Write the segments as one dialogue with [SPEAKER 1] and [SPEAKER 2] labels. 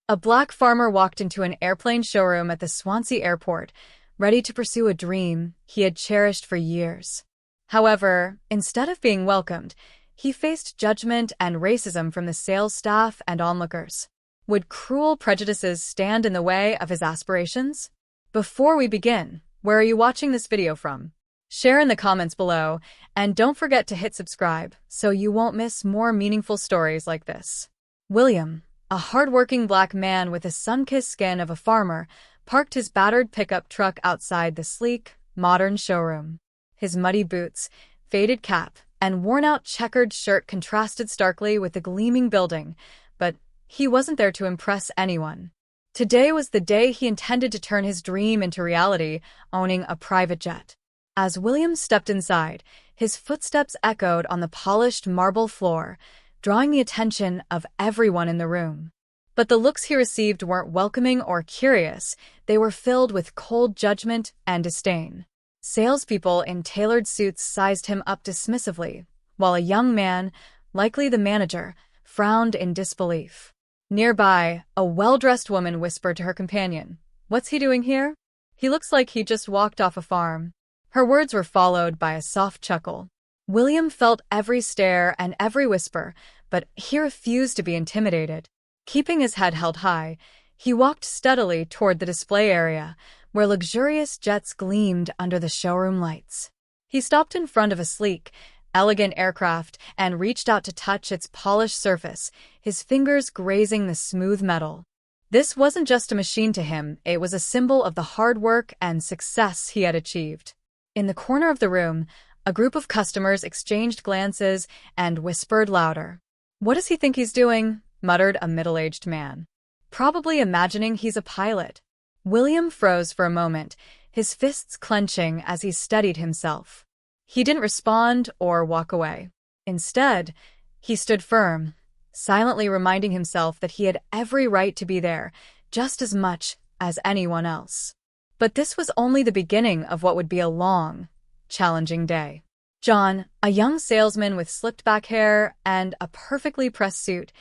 [SPEAKER 1] A black farmer walked into an airplane showroom at the Swansea airport, ready to pursue a dream he had cherished for years. However, instead of being welcomed, he faced judgment and racism from the sales staff and onlookers. Would cruel prejudices stand in the way of his aspirations? Before we begin, where are you watching this video from? Share in the comments below, and don't forget to hit subscribe so you won't miss more meaningful stories like this. William, a hard-working black man with the sun-kissed skin of a farmer, parked his battered pickup truck outside the sleek, modern showroom. His muddy boots, faded cap, and worn-out checkered shirt contrasted starkly with the gleaming building, but he wasn't there to impress anyone. Today was the day he intended to turn his dream into reality, owning a private jet. As William stepped inside, his footsteps echoed on the polished marble floor, drawing the attention of everyone in the room. But the looks he received weren't welcoming or curious. They were filled with cold judgment and disdain. Salespeople in tailored suits sized him up dismissively, while a young man, likely the manager, frowned in disbelief. Nearby, a well-dressed woman whispered to her companion, "What's he doing here? He looks like he just walked off a farm." Her words were followed by a soft chuckle. William felt every stare and every whisper, but he refused to be intimidated. Keeping his head held high, he walked steadily toward the display area, where luxurious jets gleamed under the showroom lights. He stopped in front of a sleek, elegant aircraft and reached out to touch its polished surface, his fingers grazing the smooth metal. This wasn't just a machine to him, it was a symbol of the hard work and success he had achieved. In the corner of the room, a group of customers exchanged glances and whispered louder. "What does he think he's doing?" muttered a middle-aged man. "Probably imagining he's a pilot." William froze for a moment, his fists clenching as he steadied himself. He didn't respond or walk away. Instead, he stood firm, silently reminding himself that he had every right to be there, just as much as anyone else. But this was only the beginning of what would be a long, challenging day. John, a young salesman with slicked-back hair and a perfectly pressed suit,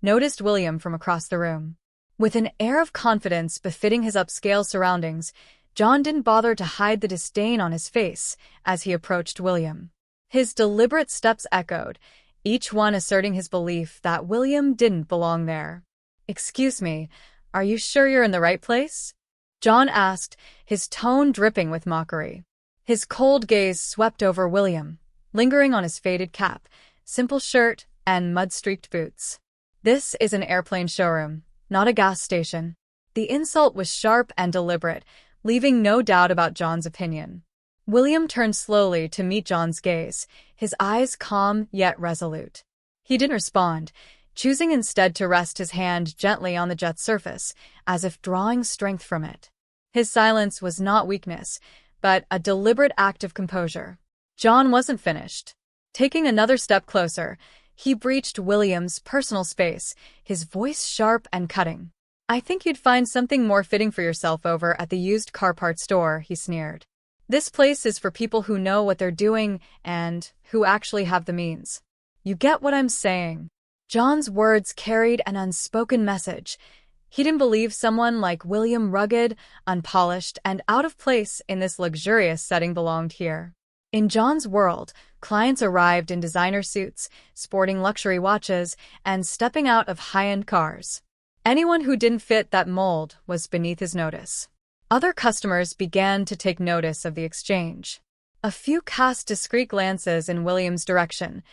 [SPEAKER 1] noticed William from across the room. With an air of confidence befitting his upscale surroundings, John didn't bother to hide the disdain on his face as he approached William. His deliberate steps echoed, each one asserting his belief that William didn't belong there. "Excuse me, are you sure you're in the right place?" John asked, his tone dripping with mockery. His cold gaze swept over William, lingering on his faded cap, simple shirt, and mud-streaked boots. "This is an airplane showroom, not a gas station." The insult was sharp and deliberate, leaving no doubt about John's opinion. William turned slowly to meet John's gaze, his eyes calm yet resolute. He didn't respond, choosing instead to rest his hand gently on the jet's surface, as if drawing strength from it. His silence was not weakness, but a deliberate act of composure. John wasn't finished. Taking another step closer, he breached William's personal space, his voice sharp and cutting. "I think you'd find something more fitting for yourself over at the used car parts store," he sneered. "This place is for people who know what they're doing and who actually have the means. You get what I'm saying?" John's words carried an unspoken message. He didn't believe someone like William, rugged, unpolished, and out of place in this luxurious setting, belonged here. In John's world, clients arrived in designer suits, sporting luxury watches, and stepping out of high-end cars. Anyone who didn't fit that mold was beneath his notice. Other customers began to take notice of the exchange. A few cast discreet glances in William's direction,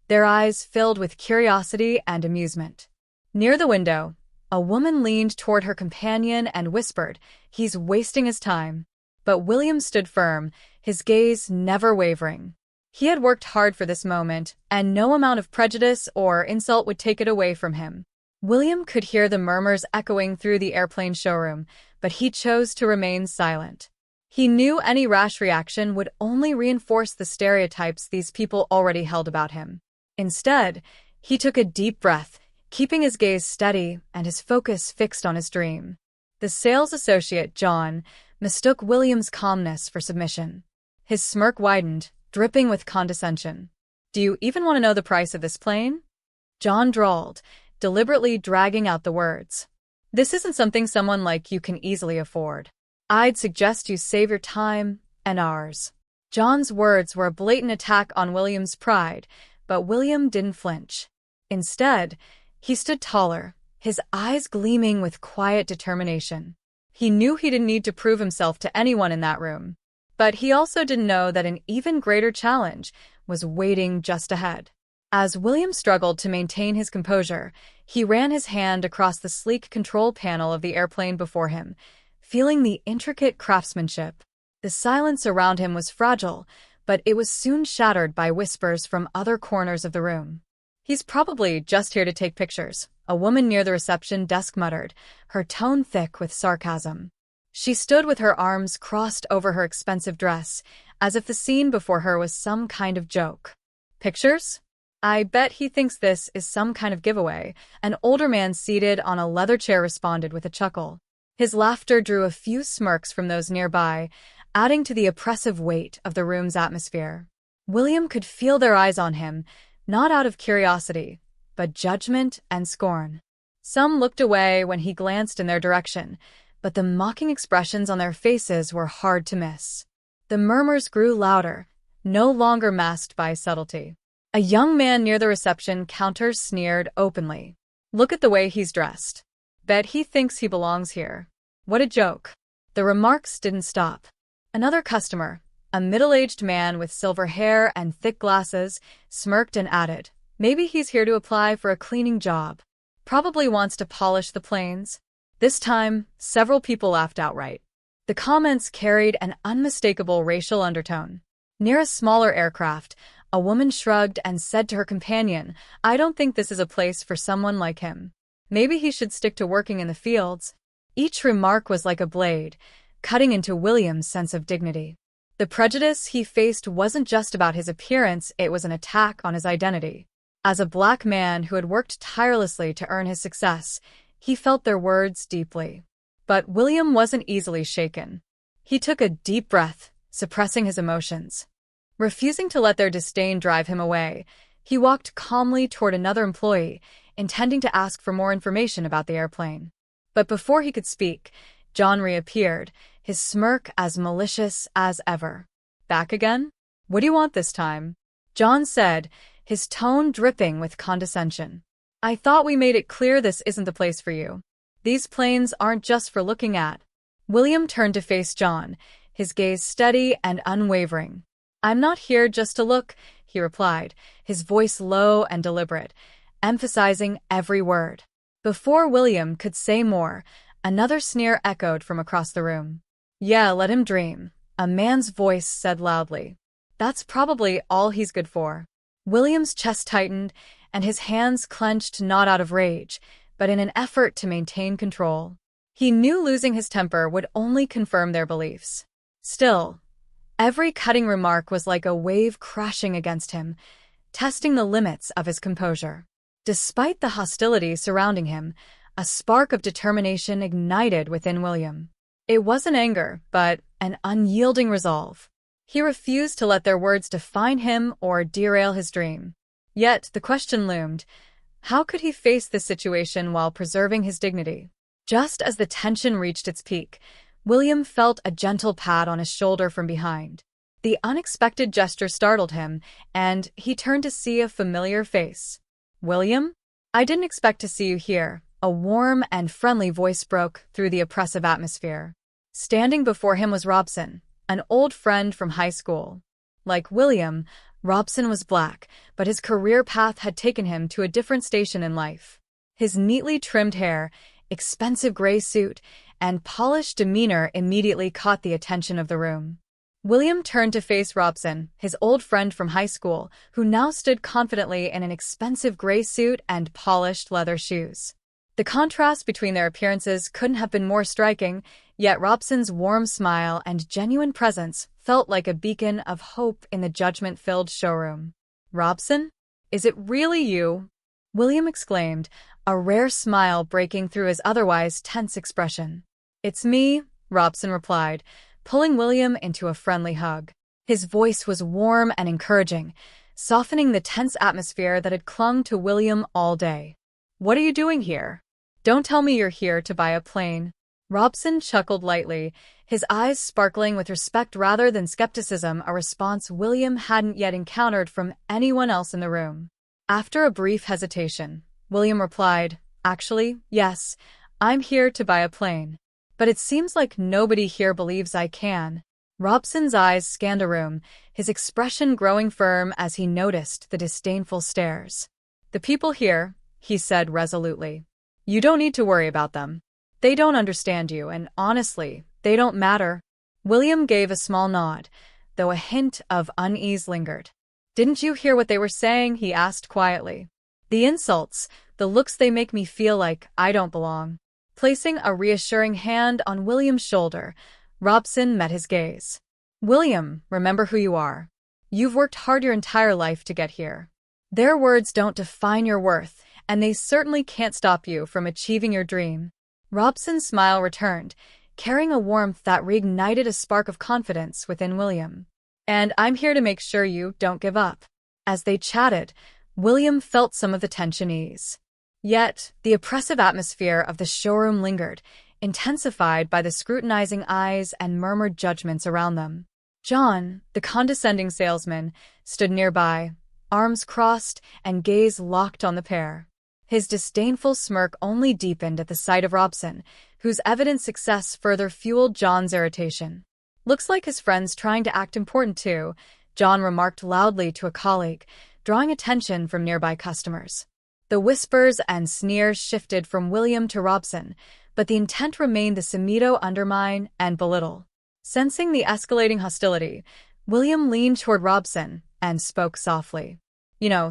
[SPEAKER 1] their eyes filled with curiosity and amusement. Near the window, a woman leaned toward her companion and whispered, "He's wasting his time." But William stood firm, his gaze never wavering. He had worked hard for this moment, and no amount of prejudice or insult would take it away from him. William could hear the murmurs echoing through the airplane showroom, but he chose to remain silent. He knew any rash reaction would only reinforce the stereotypes these people already held about him. Instead, he took a deep breath, keeping his gaze steady and his focus fixed on his dream. The sales associate, John, mistook William's calmness for submission. His smirk widened, dripping with condescension. "Do you even want to know the price of this plane?" John drawled, deliberately dragging out the words. This isn't something someone like you can easily afford. I'd suggest you save your time and ours. John's words were a blatant attack on William's pride, but William didn't flinch. Instead, he stood taller, his eyes gleaming with quiet determination. He knew he didn't need to prove himself to anyone in that room. But he also didn't know that an even greater challenge was waiting just ahead. As William struggled to maintain his composure, he ran his hand across the sleek control panel of the airplane before him, feeling the intricate craftsmanship. The silence around him was fragile, but it was soon shattered by whispers from other corners of the room. "He's probably just here to take pictures," a woman near the reception desk muttered, her tone thick with sarcasm. She stood with her arms crossed over her expensive dress, as if the scene before her was some kind of joke. "Pictures? I bet he thinks this is some kind of giveaway," an older man seated on a leather chair responded with a chuckle. His laughter drew a few smirks from those nearby, adding to the oppressive weight of the room's atmosphere. William could feel their eyes on him, not out of curiosity, but judgment and scorn. Some looked away when he glanced in their direction, but the mocking expressions on their faces were hard to miss. The murmurs grew louder, no longer masked by subtlety. A young man near the reception counter sneered openly. "Look at the way he's dressed. Bet he thinks he belongs here. What a joke." The remarks didn't stop. Another customer, a middle-aged man with silver hair and thick glasses, smirked and added, "Maybe he's here to apply for a cleaning job. Probably wants to polish the planes." This time, several people laughed outright. The comments carried an unmistakable racial undertone. Near a smaller aircraft, a woman shrugged and said to her companion, "I don't think this is a place for someone like him. Maybe he should stick to working in the fields." Each remark was like a blade, cutting into William's sense of dignity. The prejudice he faced wasn't just about his appearance, it was an attack on his identity. As a black man who had worked tirelessly to earn his success, he felt their words deeply. But William wasn't easily shaken. He took a deep breath, suppressing his emotions. Refusing to let their disdain drive him away, he walked calmly toward another employee, intending to ask for more information about the airplane. But before he could speak, John reappeared, his smirk as malicious as ever. "Back again? What do you want this time?" John said, his tone dripping with condescension. "I thought we made it clear this isn't the place for you. These planes aren't just for looking at." William turned to face John, his gaze steady and unwavering. "I'm not here just to look," he replied, his voice low and deliberate, emphasizing every word. Before William could say more, another sneer echoed from across the room. "Yeah, let him dream," a man's voice said loudly. "That's probably all he's good for." William's chest tightened, and his hands clenched not out of rage, but in an effort to maintain control. He knew losing his temper would only confirm their beliefs. Still, every cutting remark was like a wave crashing against him, testing the limits of his composure. Despite the hostility surrounding him, a spark of determination ignited within William. It wasn't anger, but an unyielding resolve. He refused to let their words define him or derail his dream. Yet the question loomed, how could he face this situation while preserving his dignity? Just as the tension reached its peak, William felt a gentle pat on his shoulder from behind. The unexpected gesture startled him, and he turned to see a familiar face. "William? I didn't expect to see you here," a warm and friendly voice broke through the oppressive atmosphere. Standing before him was Robson, an old friend from high school. Like William, Robson was black, but his career path had taken him to a different station in life. His neatly trimmed hair, expensive gray suit, and polished demeanor immediately caught the attention of the room. William turned to face Robson, his old friend from high school, who now stood confidently in an expensive gray suit and polished leather shoes. The contrast between their appearances couldn't have been more striking, yet Robson's warm smile and genuine presence felt like a beacon of hope in the judgment-filled showroom. "Robson? Is it really you?" William exclaimed, a rare smile breaking through his otherwise tense expression. "It's me," Robson replied, pulling William into a friendly hug. His voice was warm and encouraging, softening the tense atmosphere that had clung to William all day. "What are you doing here?" Don't tell me you're here to buy a plane. Robson chuckled lightly, his eyes sparkling with respect rather than skepticism, a response William hadn't yet encountered from anyone else in the room. After a brief hesitation, William replied, "Actually, yes, I'm here to buy a plane. But it seems like nobody here believes I can." Robson's eyes scanned the room, his expression growing firm as he noticed the disdainful stares. "The people here," he said resolutely. "You don't need to worry about them. They don't understand you, and honestly, they don't matter." William gave a small nod, though a hint of unease lingered. "Didn't you hear what they were saying?" he asked quietly. "The insults, the looks, they make me feel like I don't belong." Placing a reassuring hand on William's shoulder, Robson met his gaze. "William, remember who you are. You've worked hard your entire life to get here. Their words don't define your worth, and they certainly can't stop you from achieving your dream." Robson's smile returned, carrying a warmth that reignited a spark of confidence within William. "And I'm here to make sure you don't give up." As they chatted, William felt some of the tension ease. Yet, the oppressive atmosphere of the showroom lingered, intensified by the scrutinizing eyes and murmured judgments around them. John, the condescending salesman, stood nearby, arms crossed and gaze locked on the pair. His disdainful smirk only deepened at the sight of Robson, whose evident success further fueled John's irritation. "Looks like his friend's trying to act important too," John remarked loudly to a colleague, drawing attention from nearby customers. The whispers and sneers shifted from William to Robson, but the intent remained the same: undermine and belittle. Sensing the escalating hostility, William leaned toward Robson and spoke softly.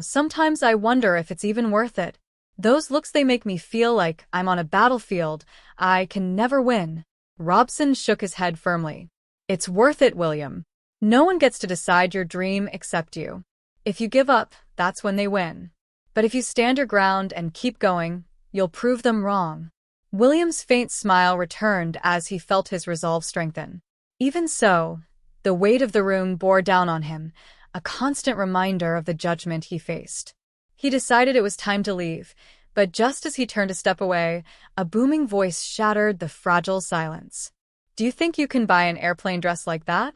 [SPEAKER 1] "Sometimes I wonder if it's even worth it. Those looks, they make me feel like I'm on a battlefield I can never win." Robson shook his head firmly. "It's worth it, William. No one gets to decide your dream except you. If you give up, that's when they win. But if you stand your ground and keep going, you'll prove them wrong." William's faint smile returned as he felt his resolve strengthen. Even so, the weight of the room bore down on him, a constant reminder of the judgment he faced. He decided it was time to leave, but just as he turned to step away, a booming voice shattered the fragile silence. "Do you think you can buy an airplane dress like that?"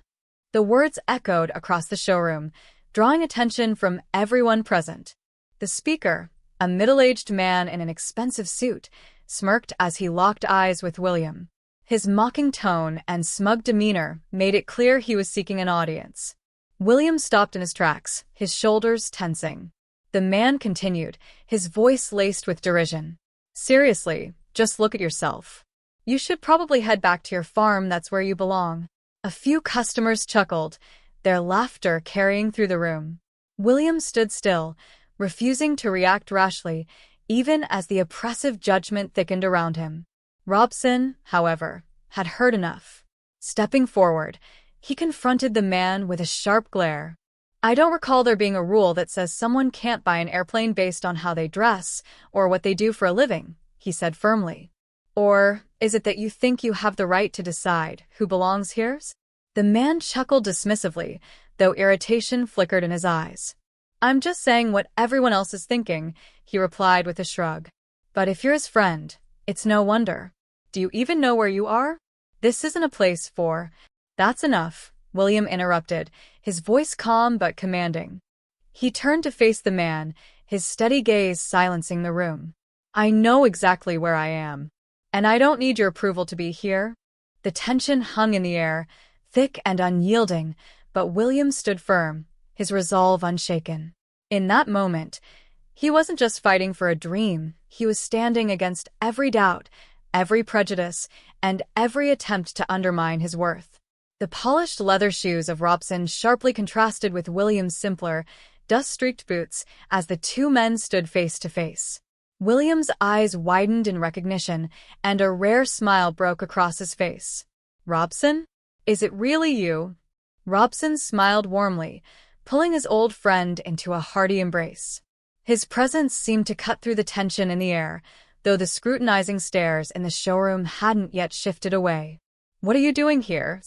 [SPEAKER 1] The words echoed across the showroom, drawing attention from everyone present. The speaker, a middle-aged man in an expensive suit, smirked as he locked eyes with William. His mocking tone and smug demeanor made it clear he was seeking an audience. William stopped in his tracks, his shoulders tensing. The man continued, his voice laced with derision. "Seriously, just look at yourself. You should probably head back to your farm, that's where you belong." A few customers chuckled, their laughter carrying through the room. William stood still, refusing to react rashly, even as the oppressive judgment thickened around him. Robson, however, had heard enough. Stepping forward, he confronted the man with a sharp glare. "I don't recall there being a rule that says someone can't buy an airplane based on how they dress or what they do for a living," he said firmly. "Or is it that you think you have the right to decide who belongs here?" The man chuckled dismissively, though irritation flickered in his eyes. "I'm just saying what everyone else is thinking," he replied with a shrug. "But if you're his friend, it's no wonder. Do you even know where you are? This isn't a place for—" "That's enough," William interrupted, his voice calm but commanding. He turned to face the man, his steady gaze silencing the room. "I know exactly where I am, and I don't need your approval to be here." The tension hung in the air, thick and unyielding, but William stood firm, his resolve unshaken. In that moment, he wasn't just fighting for a dream, he was standing against every doubt, every prejudice, and every attempt to undermine his worth. The polished leather shoes of Robson sharply contrasted with William's simpler, dust-streaked boots as the two men stood face to face. William's eyes widened in recognition, and a rare smile broke across his face. "Robson? Is it really you?" Robson smiled warmly, pulling his old friend into a hearty embrace. His presence seemed to cut through the tension in the air, though the scrutinizing stares in the showroom hadn't yet shifted away. "What are you doing here?"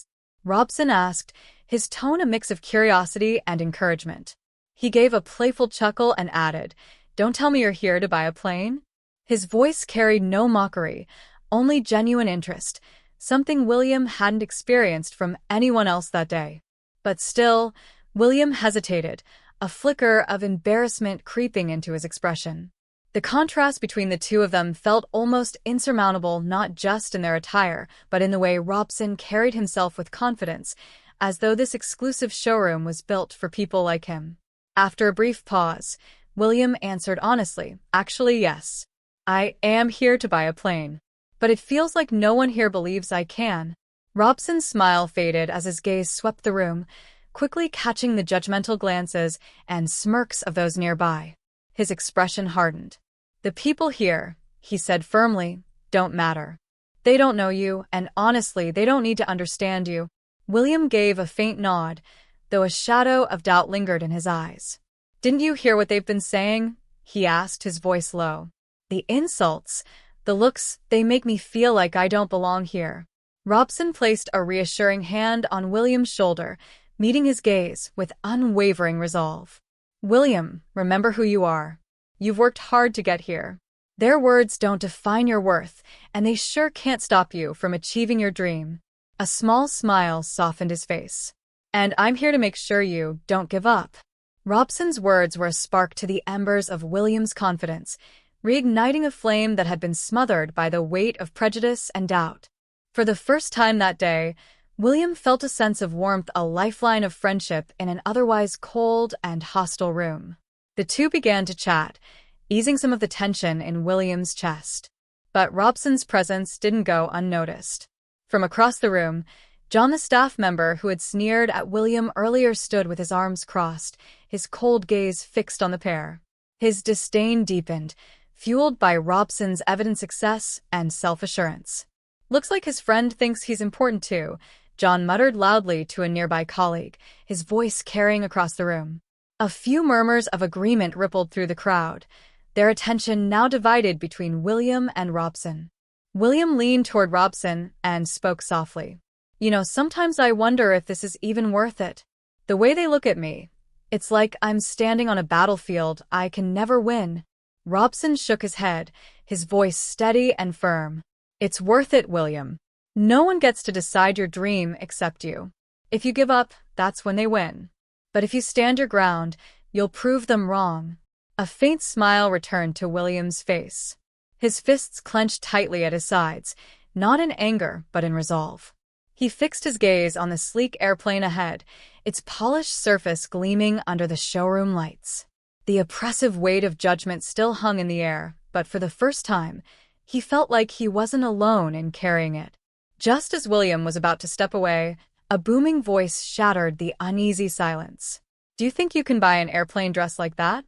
[SPEAKER 1] Robson asked, his tone a mix of curiosity and encouragement. He gave a playful chuckle and added, "Don't tell me you're here to buy a plane?" His voice carried no mockery, only genuine interest, something William hadn't experienced from anyone else that day. But still, William hesitated, a flicker of embarrassment creeping into his expression. The contrast between the two of them felt almost insurmountable, not just in their attire, but in the way Robson carried himself with confidence, as though this exclusive showroom was built for people like him. After a brief pause, William answered honestly, "Actually, yes. I am here to buy a plane. But it feels like no one here believes I can." Robson's smile faded as his gaze swept the room, quickly catching the judgmental glances and smirks of those nearby. His expression hardened. "The people here," he said firmly, "don't matter. They don't know you, and honestly, they don't need to understand you." William gave a faint nod, though a shadow of doubt lingered in his eyes. "Didn't you hear what they've been saying?" he asked, his voice low. "The insults, the looks, they make me feel like I don't belong here." Robson placed a reassuring hand on William's shoulder, meeting his gaze with unwavering resolve. "William, remember who you are. You've worked hard to get here. Their words don't define your worth, and they sure can't stop you from achieving your dream." A small smile softened his face. "And I'm here to make sure you don't give up." Robson's words were a spark to the embers of William's confidence, reigniting a flame that had been smothered by the weight of prejudice and doubt. For the first time that day, William felt a sense of warmth, a lifeline of friendship in an otherwise cold and hostile room. The two began to chat, easing some of the tension in William's chest. But Robson's presence didn't go unnoticed. From across the room, John, the staff member who had sneered at William earlier, stood with his arms crossed, his cold gaze fixed on the pair. His disdain deepened, fueled by Robson's evident success and self-assurance. "Looks like his friend thinks he's important too," John muttered loudly to a nearby colleague, his voice carrying across the room. A few murmurs of agreement rippled through the crowd, their attention now divided between William and Robson. William leaned toward Robson and spoke softly. "You know, sometimes I wonder if this is even worth it. The way they look at me, it's like I'm standing on a battlefield I can never win." Robson shook his head, his voice steady and firm. "It's worth it, William. No one gets to decide your dream except you. If you give up, that's when they win. But if you stand your ground, you'll prove them wrong." A faint smile returned to William's face. His fists clenched tightly at his sides, not in anger but in resolve. He fixed his gaze on the sleek airplane ahead, its polished surface gleaming under the showroom lights. The oppressive weight of judgment still hung in the air, but for the first time, he felt like he wasn't alone in carrying it. Just as William was about to step away, a booming voice shattered the uneasy silence. "Do you think you can buy an airplane dressed like that?"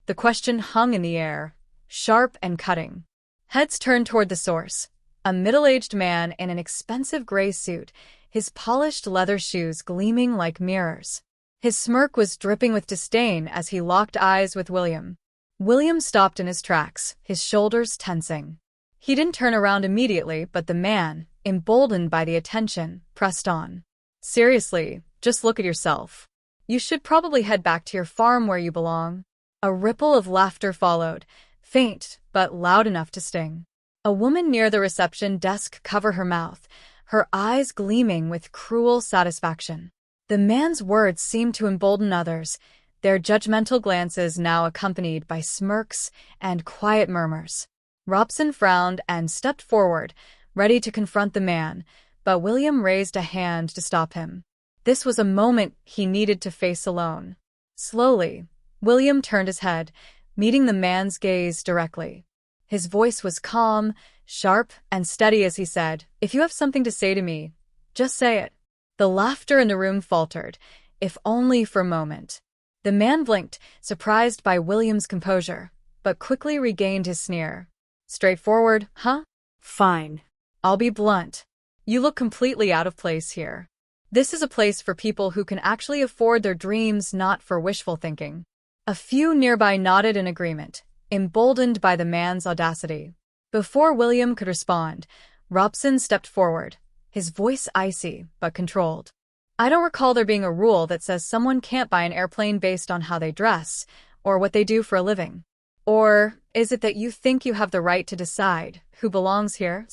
[SPEAKER 1] The question hung in the air, sharp and cutting. Heads turned toward the source, a middle-aged man in an expensive gray suit, his polished leather shoes gleaming like mirrors. His smirk was dripping with disdain as he locked eyes with William. William stopped in his tracks, his shoulders tensing. He didn't turn around immediately, but the man, emboldened by the attention, pressed on. "Seriously, just look at yourself. You should probably head back to your farm where you belong." A ripple of laughter followed, faint but loud enough to sting. A woman near the reception desk covered her mouth, her eyes gleaming with cruel satisfaction. The man's words seemed to embolden others, their judgmental glances now accompanied by smirks and quiet murmurs. Robson frowned and stepped forward, ready to confront the man, but William raised a hand to stop him. This was a moment he needed to face alone. Slowly, William turned his head, meeting the man's gaze directly. His voice was calm, sharp, and steady as he said, "If you have something to say to me, just say it." The laughter in the room faltered, if only for a moment. The man blinked, surprised by William's composure, but quickly regained his sneer. "Straightforward, huh? Fine. I'll be blunt. You look completely out of place here. This is a place for people who can actually afford their dreams, not for wishful thinking." A few nearby nodded in agreement, emboldened by the man's audacity. Before William could respond, Robson stepped forward, his voice icy but controlled. "I don't recall there being a rule that says someone can't buy an airplane based on how they dress or what they do for a living. Or is it that you think you have the right to decide who belongs here?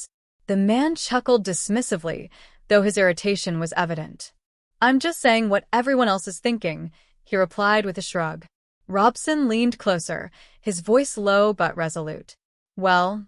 [SPEAKER 1] The man chuckled dismissively, though his irritation was evident. I'm just saying what everyone else is thinking, he replied with a shrug. Robson leaned closer, his voice low but resolute. Well,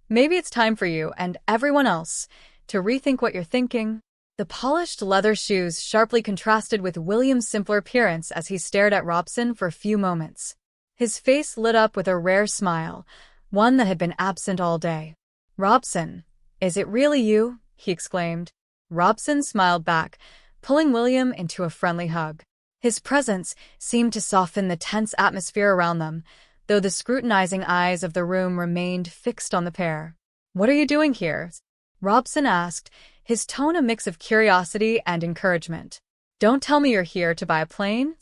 [SPEAKER 1] maybe it's time for you and everyone else to rethink what you're thinking. The polished leather shoes sharply contrasted with William's simpler appearance as he stared at Robson for a few moments. His face lit up with a rare smile, one that had been absent all day. Robson, is it really you? He exclaimed. Robson smiled back, pulling William into a friendly hug. His presence seemed to soften the tense atmosphere around them, though the scrutinizing eyes of the room remained fixed on the pair. What are you doing here? Robson asked, his tone a mix of curiosity and encouragement. Don't tell me you're here to buy a plane?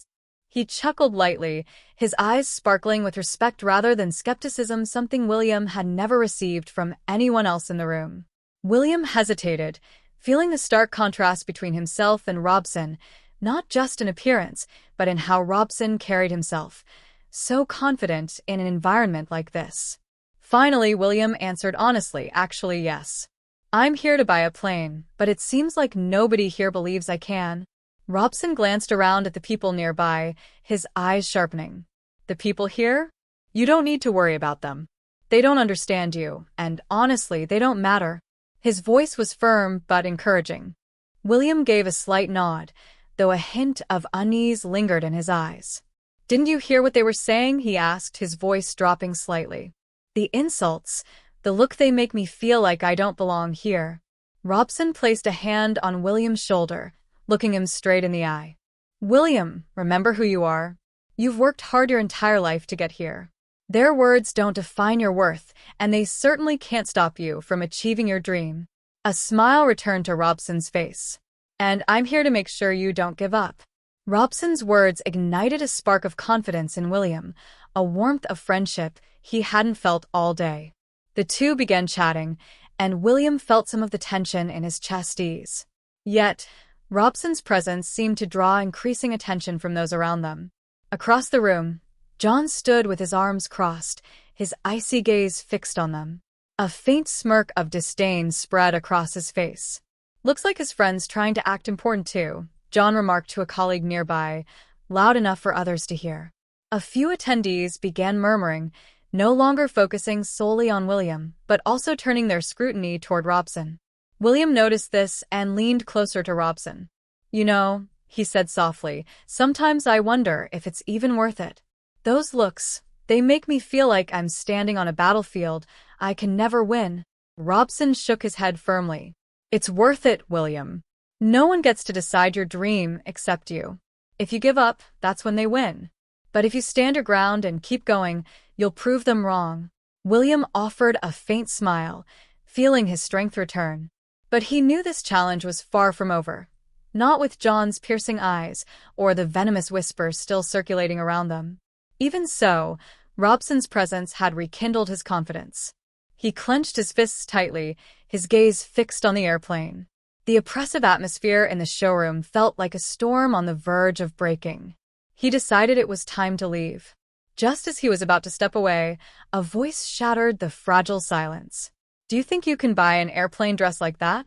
[SPEAKER 1] He chuckled lightly, his eyes sparkling with respect rather than skepticism, something William had never received from anyone else in the room. William hesitated, feeling the stark contrast between himself and Robson, not just in appearance, but in how Robson carried himself, so confident in an environment like this. Finally, William answered honestly, actually, yes. I'm here to buy a plane, but it seems like nobody here believes I can. Robson glanced around at the people nearby, his eyes sharpening. The people here? You don't need to worry about them. They don't understand you, and honestly, they don't matter. His voice was firm but encouraging. William gave a slight nod, though a hint of unease lingered in his eyes. Didn't you hear what they were saying? He asked, his voice dropping slightly. The insults, the look they make me feel like I don't belong here. Robson placed a hand on William's shoulder, looking him straight in the eye. William, remember who you are. You've worked hard your entire life to get here. Their words don't define your worth, and they certainly can't stop you from achieving your dream. A smile returned to Robson's face. And I'm here to make sure you don't give up. Robson's words ignited a spark of confidence in William, a warmth of friendship he hadn't felt all day. The two began chatting, and William felt some of the tension in his chest ease. Yet, Robson's presence seemed to draw increasing attention from those around them. Across the room, John stood with his arms crossed, his icy gaze fixed on them. A faint smirk of disdain spread across his face. Looks like his friend's trying to act important too, John remarked to a colleague nearby, loud enough for others to hear. A few attendees began murmuring, no longer focusing solely on William, but also turning their scrutiny toward Robson. William noticed this and leaned closer to Robson. You know, he said softly, sometimes I wonder if it's even worth it. Those looks, they make me feel like I'm standing on a battlefield I can never win. Robson shook his head firmly. It's worth it, William. No one gets to decide your dream except you. If you give up, that's when they win. But if you stand your ground and keep going, you'll prove them wrong. William offered a faint smile, feeling his strength return. But he knew this challenge was far from over. Not with John's piercing eyes or the venomous whispers still circulating around them. Even so, Robson's presence had rekindled his confidence. He clenched his fists tightly, his gaze fixed on the airplane. The oppressive atmosphere in the showroom felt like a storm on the verge of breaking. He decided it was time to leave. Just as he was about to step away, a voice shattered the fragile silence. Do you think you can buy an airplane dress like that?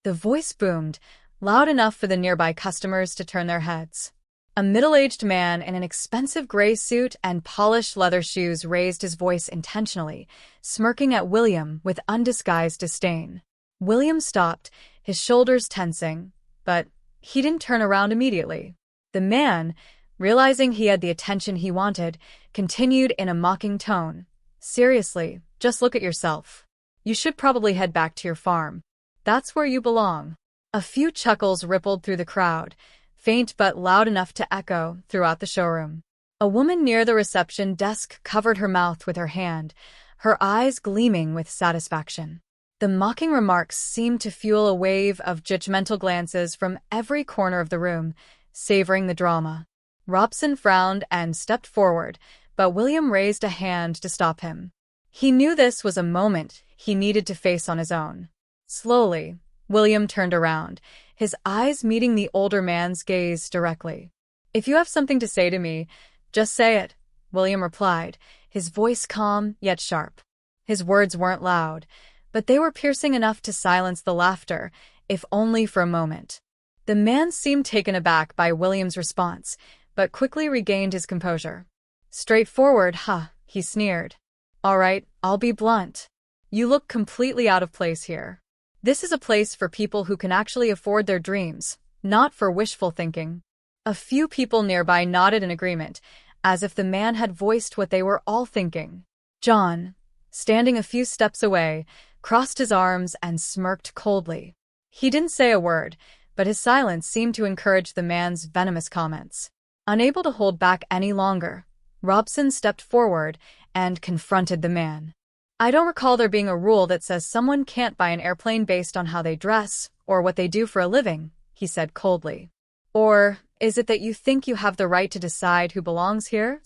[SPEAKER 1] The voice boomed, loud enough for the nearby customers to turn their heads. A middle-aged man in an expensive gray suit and polished leather shoes raised his voice intentionally, smirking at William with undisguised disdain. William stopped, his shoulders tensing, but he didn't turn around immediately. The man, realizing he had the attention he wanted, continued in a mocking tone. Seriously, just look at yourself. You should probably head back to your farm. That's where you belong. A few chuckles rippled through the crowd, faint but loud enough to echo throughout the showroom. A woman near the reception desk covered her mouth with her hand, her eyes gleaming with satisfaction. The mocking remarks seemed to fuel a wave of judgmental glances from every corner of the room, savoring the drama. Robson frowned and stepped forward, but William raised a hand to stop him. He knew this was a moment he needed to face on his own. Slowly, William turned around, his eyes meeting the older man's gaze directly. If you have something to say to me, just say it, William replied, his voice calm yet sharp. His words weren't loud, but they were piercing enough to silence the laughter, if only for a moment. The man seemed taken aback by William's response, but quickly regained his composure. Straightforward, huh? He sneered. All right, I'll be blunt. You look completely out of place here. This is a place for people who can actually afford their dreams, not for wishful thinking. A few people nearby nodded in agreement, as if the man had voiced what they were all thinking. John, standing a few steps away, crossed his arms and smirked coldly. He didn't say a word, but his silence seemed to encourage the man's venomous comments. Unable to hold back any longer, Robson stepped forward and confronted the man. I don't recall there being a rule that says someone can't buy an airplane based on how they dress or what they do for a living, he said coldly. Or is it that you think you have the right to decide who belongs here?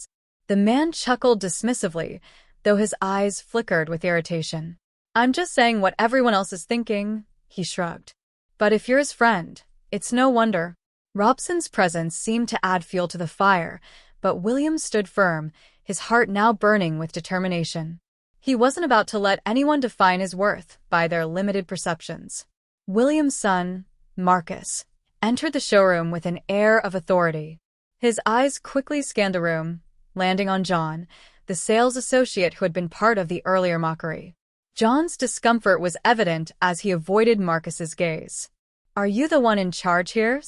[SPEAKER 1] The man chuckled dismissively, though his eyes flickered with irritation. I'm just saying what everyone else is thinking, he shrugged. But if you're his friend, it's no wonder. Robson's presence seemed to add fuel to the fire, but William stood firm, his heart now burning with determination. He wasn't about to let anyone define his worth by their limited perceptions. William's son, Marcus, entered the showroom with an air of authority. His eyes quickly scanned the room, landing on John, the sales associate who had been part of the earlier mockery. John's discomfort was evident as he avoided Marcus's gaze. Are you the one in charge here?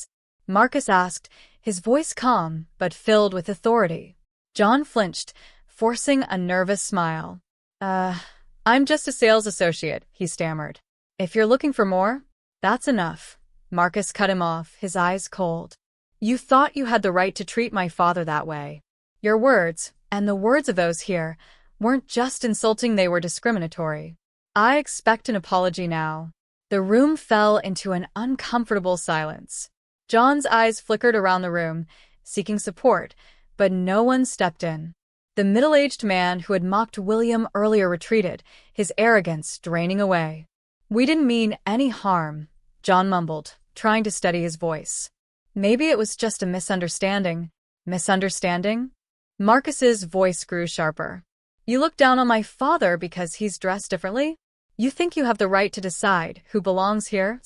[SPEAKER 1] Marcus asked, his voice calm but filled with authority. John flinched, forcing a nervous smile. I'm just a sales associate, he stammered. If you're looking for more, that's enough. Marcus cut him off, his eyes cold. You thought you had the right to treat my father that way. Your words, and the words of those here, weren't just insulting, they were discriminatory. I expect an apology now. The room fell into an uncomfortable silence. John's eyes flickered around the room, seeking support, but no one stepped in. The middle-aged man who had mocked William earlier retreated, his arrogance draining away. We didn't mean any harm, John mumbled, trying to steady his voice. Maybe it was just a misunderstanding. Misunderstanding? Marcus's voice grew sharper. You look down on my father because he's dressed differently? You think you have the right to decide who belongs here?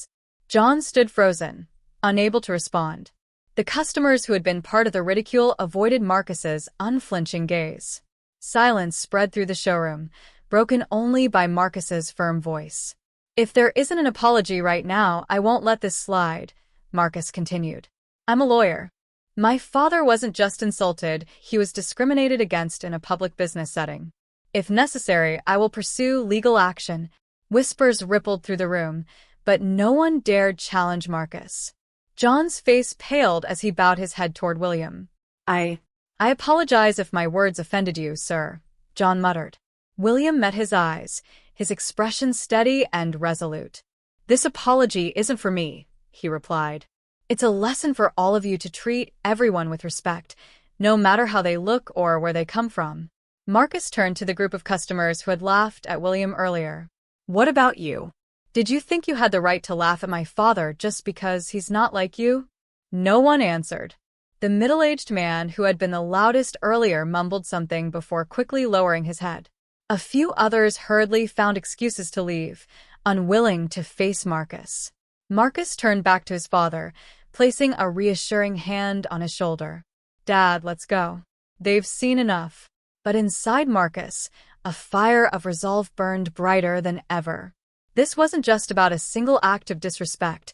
[SPEAKER 1] John stood frozen, unable to respond. The customers who had been part of the ridicule avoided Marcus's unflinching gaze. Silence spread through the showroom, broken only by Marcus's firm voice. If there isn't an apology right now, I won't let this slide, Marcus continued. I'm a lawyer. My father wasn't just insulted, he was discriminated against in a public business setting. If necessary, I will pursue legal action. Whispers rippled through the room, but no one dared challenge Marcus. John's face paled as he bowed his head toward William. I apologize if my words offended you, sir, John muttered. William met his eyes, his expression steady and resolute. This apology isn't for me, he replied. It's a lesson for all of you to treat everyone with respect, no matter how they look or where they come from. Marcus turned to the group of customers who had laughed at William earlier. What about you? Did you think you had the right to laugh at my father just because he's not like you? No one answered. The middle-aged man who had been the loudest earlier mumbled something before quickly lowering his head. A few others hurriedly found excuses to leave, unwilling to face Marcus. Marcus turned back to his father, placing a reassuring hand on his shoulder. Dad, let's go. They've seen enough. But inside Marcus, a fire of resolve burned brighter than ever. This wasn't just about a single act of disrespect.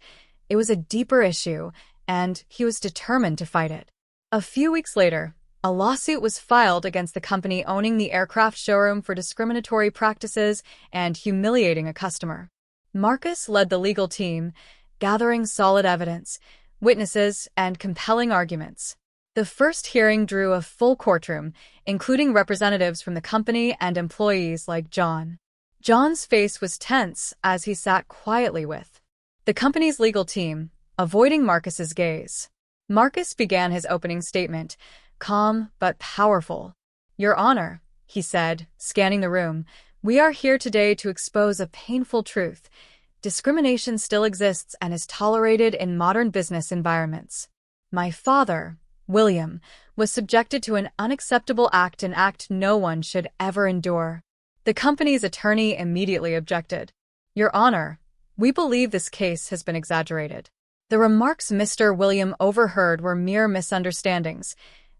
[SPEAKER 1] It was a deeper issue, and he was determined to fight it. A few weeks later, a lawsuit was filed against the company owning the aircraft showroom for discriminatory practices and humiliating a customer. Marcus led the legal team, gathering solid evidence, witnesses, and compelling arguments. The first hearing drew a full courtroom, including representatives from the company and employees like John. John's face was tense as he sat quietly with the company's legal team, avoiding Marcus's gaze. Marcus began his opening statement, calm but powerful. Your Honor, he said, scanning the room, we are here today to expose a painful truth. Discrimination still exists and is tolerated in modern business environments. My father, William, was subjected to an unacceptable act, an act no one should ever endure. The company's attorney immediately objected. Your Honor, we believe this case has been exaggerated. The remarks Mr. William overheard were mere misunderstandings,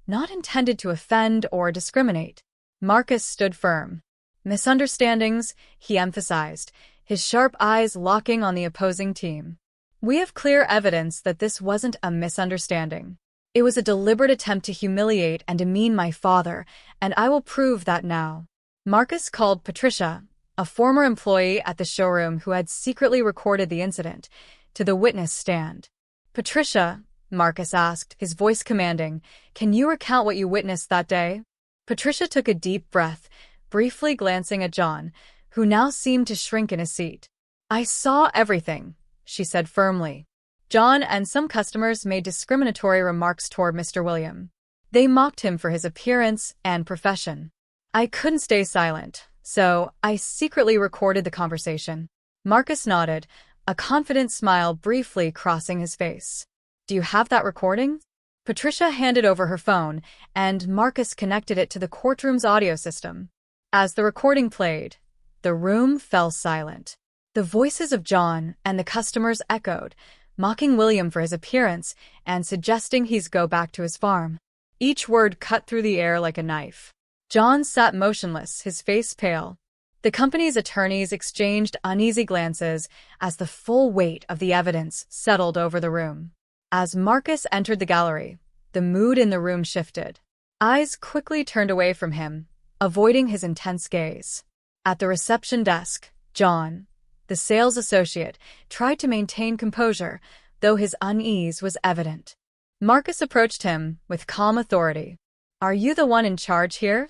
[SPEAKER 1] not intended to offend or discriminate. Marcus stood firm. Misunderstandings, he emphasized, his sharp eyes locking on the opposing team. We have clear evidence that this wasn't a misunderstanding. It was a deliberate attempt to humiliate and demean my father, and I will prove that now. Marcus called Patricia, a former employee at the showroom who had secretly recorded the incident, to the witness stand. Patricia, Marcus asked, his voice commanding, can you recount what you witnessed that day? Patricia took a deep breath, briefly glancing at John, who now seemed to shrink in his seat. I saw everything, she said firmly. John and some customers made discriminatory remarks toward Mr. William. They mocked him for his appearance and profession. I couldn't stay silent, so I secretly recorded the conversation. Marcus nodded, a confident smile briefly crossing his face. Do you have that recording? Patricia handed over her phone, and Marcus connected it to the courtroom's audio system. As the recording played, the room fell silent. The voices of John and the customers echoed, mocking William for his appearance and suggesting he's go back to his farm. Each word cut through the air like a knife. John sat motionless, his face pale. The company's attorneys exchanged uneasy glances as the full weight of the evidence settled over the room. As Marcus entered the gallery, the mood in the room shifted. Eyes quickly turned away from him, avoiding his intense gaze. At the reception desk, John, the sales associate, tried to maintain composure, though his unease was evident. Marcus approached him with calm authority. Are you the one in charge here?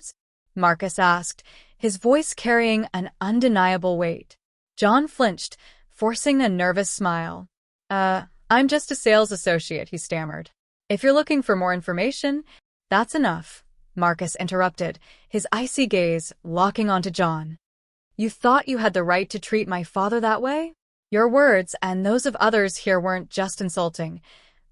[SPEAKER 1] Marcus asked, his voice carrying an undeniable weight. John flinched, forcing a nervous smile. I'm just a sales associate, he stammered. If you're looking for more information, that's enough, Marcus interrupted, his icy gaze locking onto John. You thought you had the right to treat my father that way? Your words and those of others here weren't just insulting.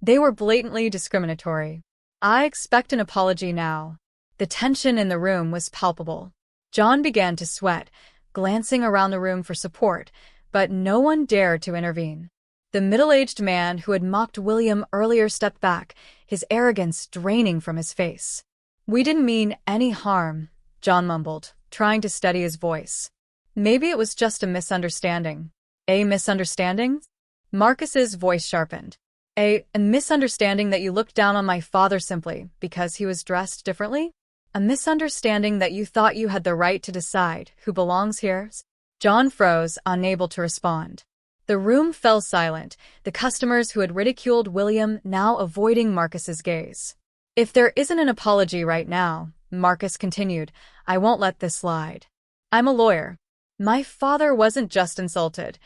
[SPEAKER 1] They were blatantly discriminatory. I expect an apology now. The tension in the room was palpable. John began to sweat, glancing around the room for support, but no one dared to intervene. The middle-aged man who had mocked William earlier stepped back, his arrogance draining from his face. We didn't mean any harm, John mumbled, trying to steady his voice. Maybe it was just a misunderstanding. A misunderstanding? Marcus's voice sharpened. A misunderstanding that you looked down on my father simply because he was dressed differently? A misunderstanding that you thought you had the right to decide who belongs here? John froze, unable to respond. The room fell silent, the customers who had ridiculed William now avoiding Marcus's gaze. If there isn't an apology right now, Marcus continued, I won't let this slide. I'm a lawyer. My father wasn't just insulted.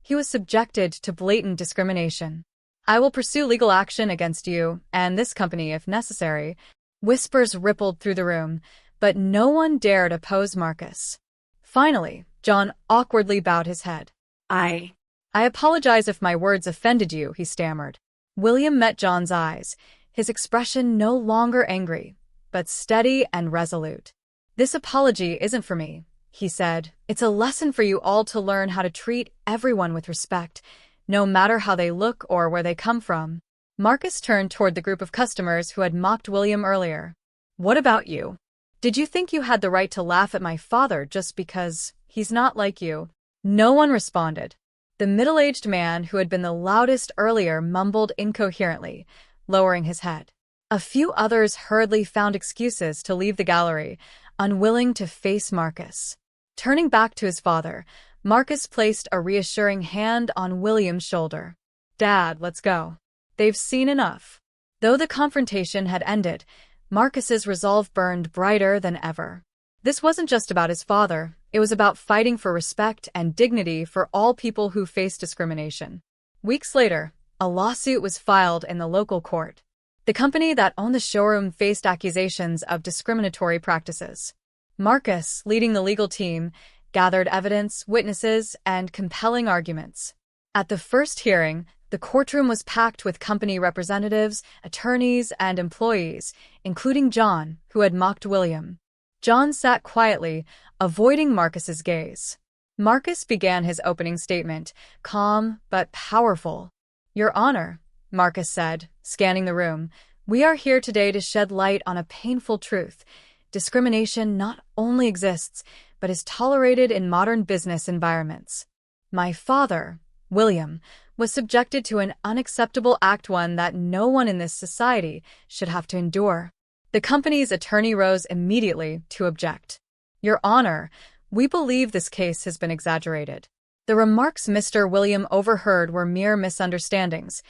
[SPEAKER 1] He was subjected to blatant discrimination. I will pursue legal action against you and this company if necessary. Whispers rippled through the room, but no one dared oppose Marcus. Finally, John awkwardly bowed his head. I apologize if my words offended you, he stammered. William met John's eyes, his expression no longer angry, but steady and resolute. This apology isn't for me, he said. It's a lesson for you all to learn how to treat everyone with respect, no matter how they look or where they come from. Marcus turned toward the group of customers who had mocked William earlier. What about you? Did you think you had the right to laugh at my father just because he's not like you? No one responded. The middle-aged man who had been the loudest earlier mumbled incoherently, lowering his head. A few others hurriedly found excuses to leave the gallery, unwilling to face Marcus. Turning back to his father, Marcus placed a reassuring hand on William's shoulder. Dad, let's go. They've seen enough. Though the confrontation had ended, Marcus's resolve burned brighter than ever. This wasn't just about his father. It was about fighting for respect and dignity for all people who face discrimination. Weeks later, a lawsuit was filed in the local court. The company that owned the showroom faced accusations of discriminatory practices. Marcus, leading the legal team, gathered evidence, witnesses, and compelling arguments. At the first hearing, The courtroom was packed with company representatives, attorneys, and employees, including John, who had mocked William. John sat quietly, avoiding Marcus's gaze. Marcus began his opening statement, calm but powerful. "Your Honor," Marcus said, scanning the room, "we are here today to shed light on a painful truth. Discrimination not only exists, but is tolerated in modern business environments. My father, William, was subjected to an unacceptable act, one that no one in this society should have to endure." The company's attorney rose immediately to object. "Your Honor, we believe this case has been exaggerated. The remarks Mr. William overheard were mere misunderstandings,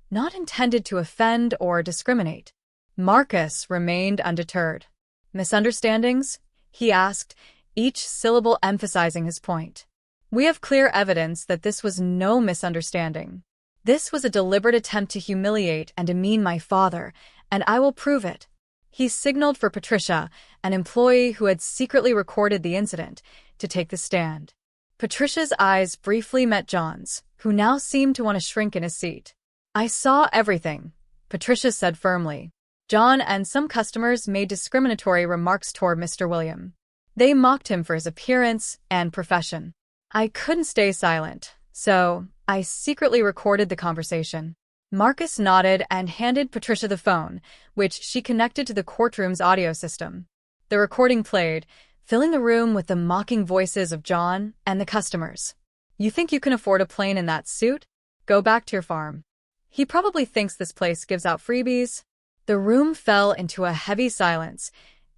[SPEAKER 1] not intended to offend or discriminate." Marcus remained undeterred. "Misunderstandings?" he asked, each syllable emphasizing his point. "We have clear evidence that this was no misunderstanding. This was a deliberate attempt to humiliate and demean my father, and I will prove it." He signaled for Patricia, an employee who had secretly recorded the incident, to take the stand. Patricia's eyes briefly met John's, who now seemed to want to shrink in his seat. "I saw everything," Patricia said firmly. "John and some customers made discriminatory remarks toward Mr. William. They mocked him for his appearance and profession. I couldn't stay silent, so I secretly recorded the conversation." Marcus nodded and handed Patricia the phone, which she connected to the courtroom's audio system. The recording played, filling the room with the mocking voices of John and the customers. "You think you can afford a plane in that suit? Go back to your farm. He probably thinks this place gives out freebies." The room fell into a heavy silence,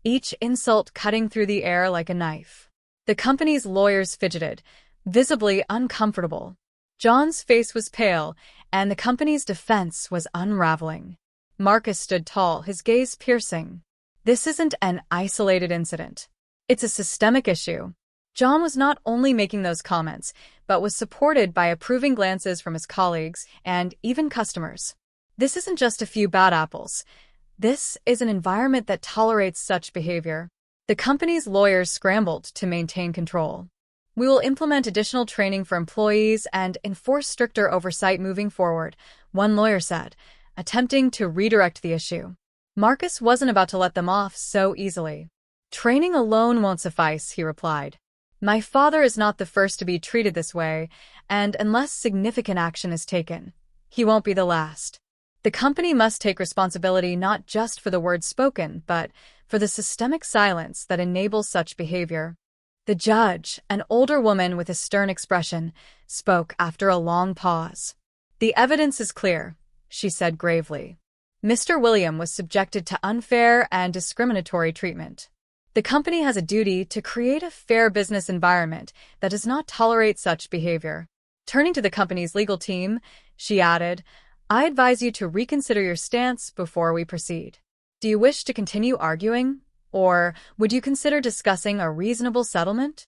[SPEAKER 1] each insult cutting through the air like a knife. The company's lawyers fidgeted, visibly uncomfortable. John's face was pale, and the company's defense was unraveling. Marcus stood tall, his gaze piercing. "This isn't an isolated incident. It's a systemic issue." John was not only making those comments, but was supported by approving glances from his colleagues and even customers. "This isn't just a few bad apples. This is an environment that tolerates such behavior." The company's lawyers scrambled to maintain control. "We will implement additional training for employees and enforce stricter oversight moving forward," one lawyer said, attempting to redirect the issue. Marcus wasn't about to let them off so easily. "Training alone won't suffice," he replied. "My father is not the first to be treated this way, and unless significant action is taken, he won't be the last. The company must take responsibility not just for the words spoken, but for the systemic silence that enables such behavior." The judge, an older woman with a stern expression, spoke after a long pause. "The evidence is clear," she said gravely. "Mr. William was subjected to unfair and discriminatory treatment. The company has a duty to create a fair business environment that does not tolerate such behavior." Turning to the company's legal team, she added, "I advise you to reconsider your stance before we proceed. Do you wish to continue arguing? Or would you consider discussing a reasonable settlement?"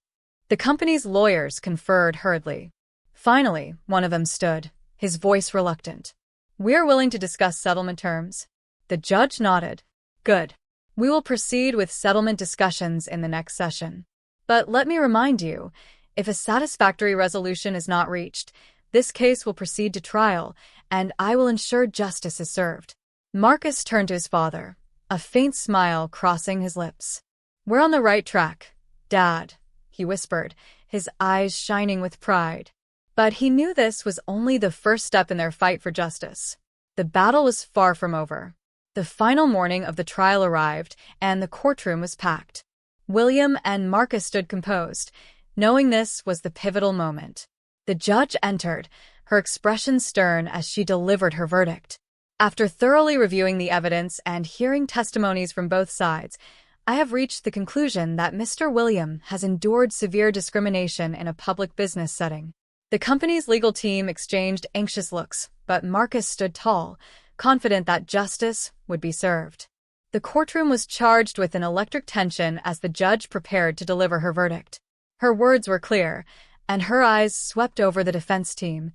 [SPEAKER 1] The company's lawyers conferred hurriedly. Finally, one of them stood, his voice reluctant. "We're willing to discuss settlement terms." The judge nodded. "Good. We will proceed with settlement discussions in the next session. But let me remind you, if a satisfactory resolution is not reached, this case will proceed to trial, and I will ensure justice is served." Marcus turned to his father, a faint smile crossing his lips. "We're on the right track, Dad," he whispered, his eyes shining with pride. But he knew this was only the first step in their fight for justice. The battle was far from over. The final morning of the trial arrived, and the courtroom was packed. William and Marcus stood composed, knowing this was the pivotal moment. The judge entered, her expression stern as she delivered her verdict. "After thoroughly reviewing the evidence and hearing testimonies from both sides, I have reached the conclusion that Mr. William has endured severe discrimination in a public business setting." The company's legal team exchanged anxious looks, but Marcus stood tall, confident that justice would be served. The courtroom was charged with an electric tension as the judge prepared to deliver her verdict. Her words were clear, and her eyes swept over the defense team,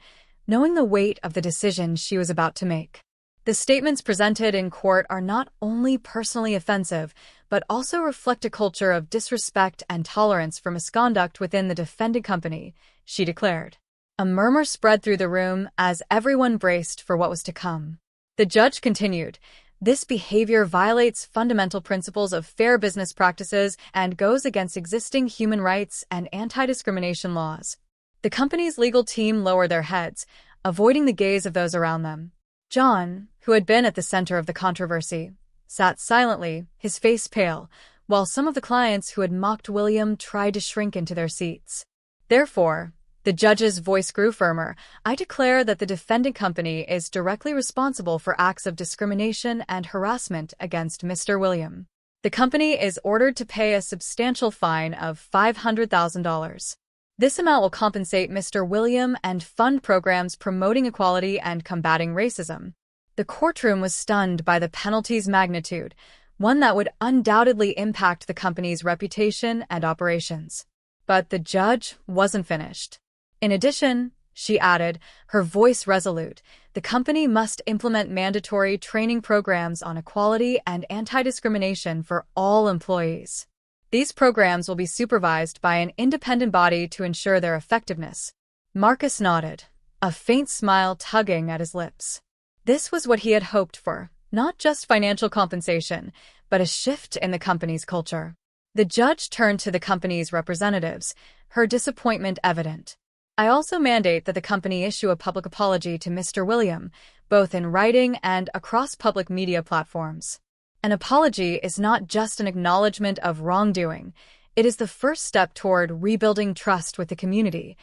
[SPEAKER 1] knowing the weight of the decision she was about to make. The statements presented in court are not only personally offensive, but also reflect a culture of disrespect and tolerance for misconduct within the defended company, she declared. A murmur spread through the room as everyone braced for what was to come. The judge continued, "This behavior violates fundamental principles of fair business practices and goes against existing human rights and anti-discrimination laws." The company's legal team lowered their heads, avoiding the gaze of those around them. John, who had been at the center of the controversy, sat silently, his face pale, while some of the clients who had mocked William tried to shrink into their seats. Therefore, the judge's voice grew firmer. "I declare that the defendant company is directly responsible for acts of discrimination and harassment against Mr. William. The company is ordered to pay a substantial fine of $500,000. This amount will compensate Mr. William and fund programs promoting equality and combating racism." The courtroom was stunned by the penalty's magnitude, one that would undoubtedly impact the company's reputation and operations. But the judge wasn't finished. "In addition," she added, her voice resolute, "the company must implement mandatory training programs on equality and anti-discrimination for all employees. These programs will be supervised by an independent body to ensure their effectiveness." Marcus nodded, a faint smile tugging at his lips. This was what he had hoped for, not just financial compensation, but a shift in the company's culture. The judge turned to the company's representatives, her disappointment evident. "I also mandate that the company issue a public apology to Mr. William, both in writing and across public media platforms. An apology is not just an acknowledgement of wrongdoing, it is the first step toward rebuilding trust with the community."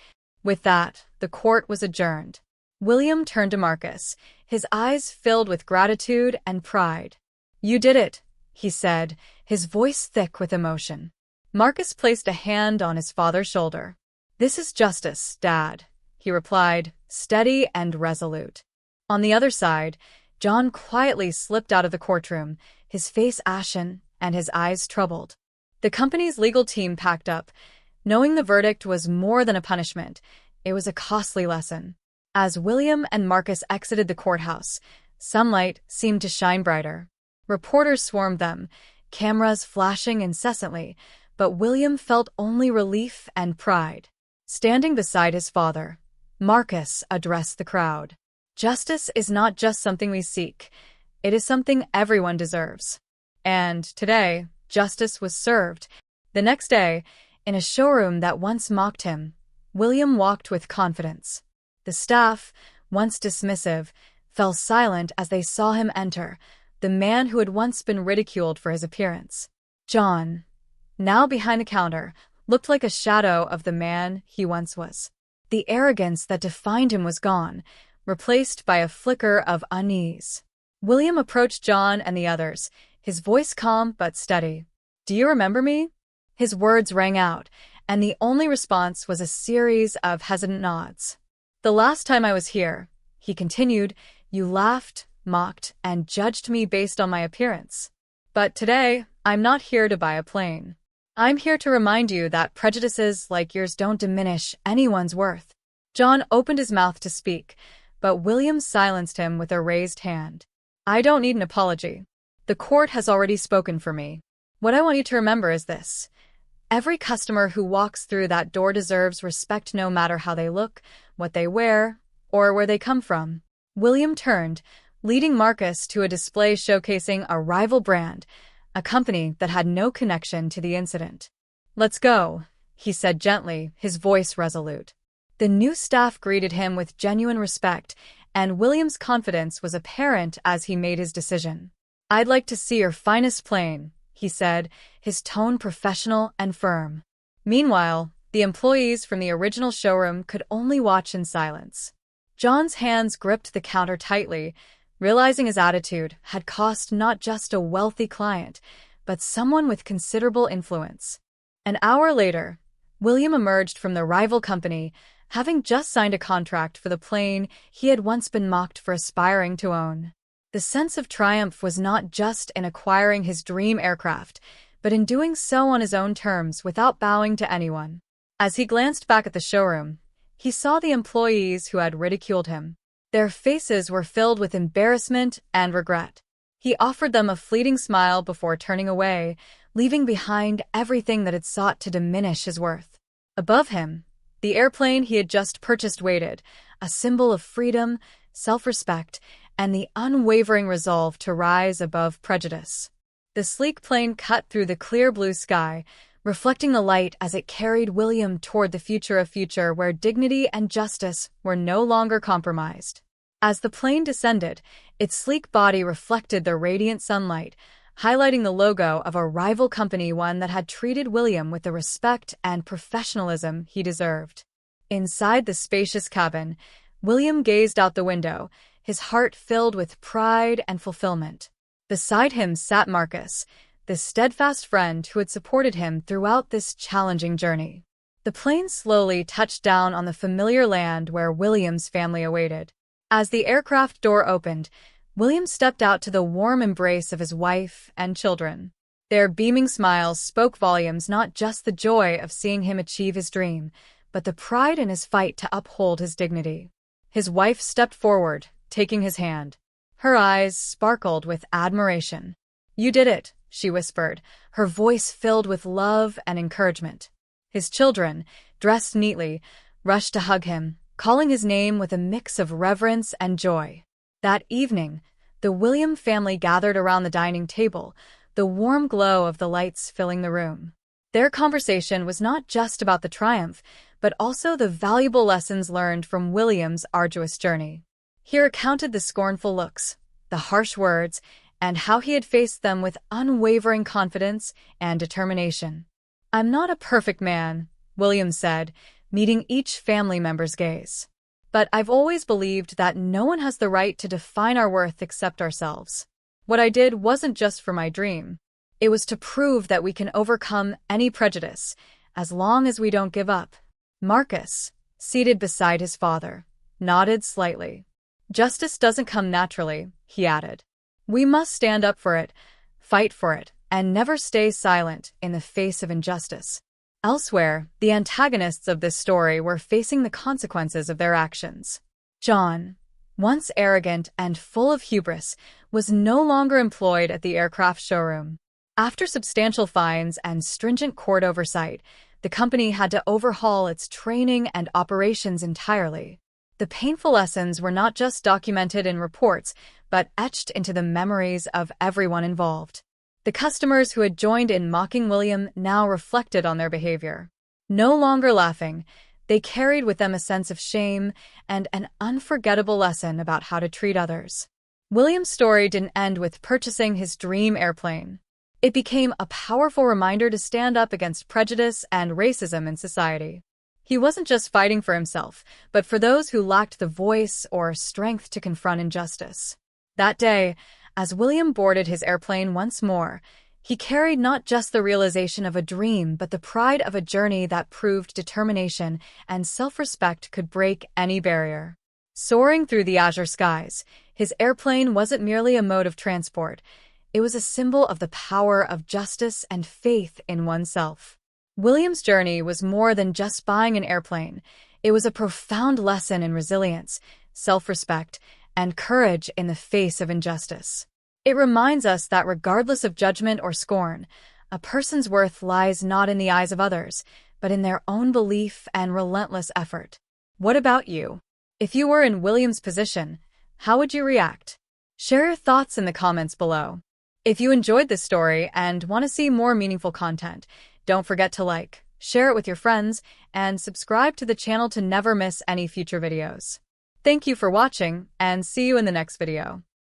[SPEAKER 1] With that, the court was adjourned. William turned to Marcus, his eyes filled with gratitude and pride. "You did it," he said, his voice thick with emotion. Marcus placed a hand on his father's shoulder. "This is justice, Dad," he replied, steady and resolute. On the other side, John quietly slipped out of the courtroom, his face ashen and his eyes troubled. The company's legal team packed up, knowing the verdict was more than a punishment. It was a costly lesson. As William and Marcus exited the courthouse, sunlight seemed to shine brighter. Reporters swarmed them, cameras flashing incessantly, but William felt only relief and pride. Standing beside his father, Marcus addressed the crowd. "Justice is not just something we seek, it is something everyone deserves." And today, justice was served. The next day, in a showroom that once mocked him, William walked with confidence. The staff, once dismissive, fell silent as they saw him enter, the man who had once been ridiculed for his appearance. John, now behind the counter, looked like a shadow of the man he once was. The arrogance that defined him was gone, replaced by a flicker of unease. William approached John and the others, his voice calm but steady. "Do you remember me?" His words rang out, and the only response was a series of hesitant nods. "The last time I was here," he continued, "you laughed, mocked, and judged me based on my appearance. But today, I'm not here to buy a plane. I'm here to remind you that prejudices like yours don't diminish anyone's worth." John opened his mouth to speak, but William silenced him with a raised hand. "I don't need an apology. The court has already spoken for me. What I want you to remember is this. Every customer who walks through that door deserves respect no matter how they look, what they wear, or where they come from." William turned, leading Marcus to a display showcasing a rival brand, a company that had no connection to the incident. "Let's go," he said gently, his voice resolute. The new staff greeted him with genuine respect, and William's confidence was apparent as he made his decision. "I'd like to see your finest plane," he said, his tone professional and firm. Meanwhile, the employees from the original showroom could only watch in silence. John's hands gripped the counter tightly, realizing his attitude had cost not just a wealthy client, but someone with considerable influence. An hour later, William emerged from the rival company, having just signed a contract for the plane he had once been mocked for aspiring to own. The sense of triumph was not just in acquiring his dream aircraft, but in doing so on his own terms without bowing to anyone. As he glanced back at the showroom, he saw the employees who had ridiculed him. Their faces were filled with embarrassment and regret. He offered them a fleeting smile before turning away, leaving behind everything that had sought to diminish his worth. Above him, The airplane he had just purchased waited, a symbol of freedom, self-respect, and the unwavering resolve to rise above prejudice. The sleek plane cut through the clear blue sky, reflecting the light as it carried William toward the future where dignity and justice were no longer compromised. As the plane descended, its sleek body reflected the radiant sunlight, highlighting the logo of a rival company, one that had treated William with the respect and professionalism he deserved. Inside the spacious cabin, William gazed out the window, his heart filled with pride and fulfillment. Beside him sat Marcus, the steadfast friend who had supported him throughout this challenging journey. The plane slowly touched down on the familiar land where William's family awaited. As the aircraft door opened, William stepped out to the warm embrace of his wife and children. Their beaming smiles spoke volumes, not just the joy of seeing him achieve his dream, but the pride in his fight to uphold his dignity. His wife stepped forward, taking his hand. Her eyes sparkled with admiration. "You did it," she whispered, her voice filled with love and encouragement. His children, dressed neatly, rushed to hug him, calling his name with a mix of reverence and joy. That evening, the William family gathered around the dining table, the warm glow of the lights filling the room. Their conversation was not just about the triumph, but also the valuable lessons learned from William's arduous journey. He recounted the scornful looks, the harsh words, and how he had faced them with unwavering confidence and determination. "I'm not a perfect man," William said, meeting each family member's gaze. "But I've always believed that no one has the right to define our worth except ourselves. What I did wasn't just for my dream. It was to prove that we can overcome any prejudice, as long as we don't give up." Marcus, seated beside his father, nodded slightly. "Justice doesn't come naturally," he added. "We must stand up for it, fight for it, and never stay silent in the face of injustice." Elsewhere, the antagonists of this story were facing the consequences of their actions. John, once arrogant and full of hubris, was no longer employed at the aircraft showroom. After substantial fines and stringent court oversight, the company had to overhaul its training and operations entirely. The painful lessons were not just documented in reports, but etched into the memories of everyone involved. The customers who had joined in mocking William now reflected on their behavior. No longer laughing, they carried with them a sense of shame and an unforgettable lesson about how to treat others. William's story didn't end with purchasing his dream airplane. It became a powerful reminder to stand up against prejudice and racism in society. He wasn't just fighting for himself, but for those who lacked the voice or strength to confront injustice. That day, as William boarded his airplane once more, he carried not just the realization of a dream, but the pride of a journey that proved determination and self-respect could break any barrier. Soaring through the azure skies, his airplane wasn't merely a mode of transport. It was a symbol of the power of justice and faith in oneself. William's journey was more than just buying an airplane. It was a profound lesson in resilience, self-respect, and courage in the face of injustice. It reminds us that regardless of judgment or scorn, a person's worth lies not in the eyes of others, but in their own belief and relentless effort. What about you? If you were in William's position, how would you react? Share your thoughts in the comments below. If you enjoyed this story and want to see more meaningful content, don't forget to like, share it with your friends, and subscribe to the channel to never miss any future videos. Thank you for watching, and see you in the next video.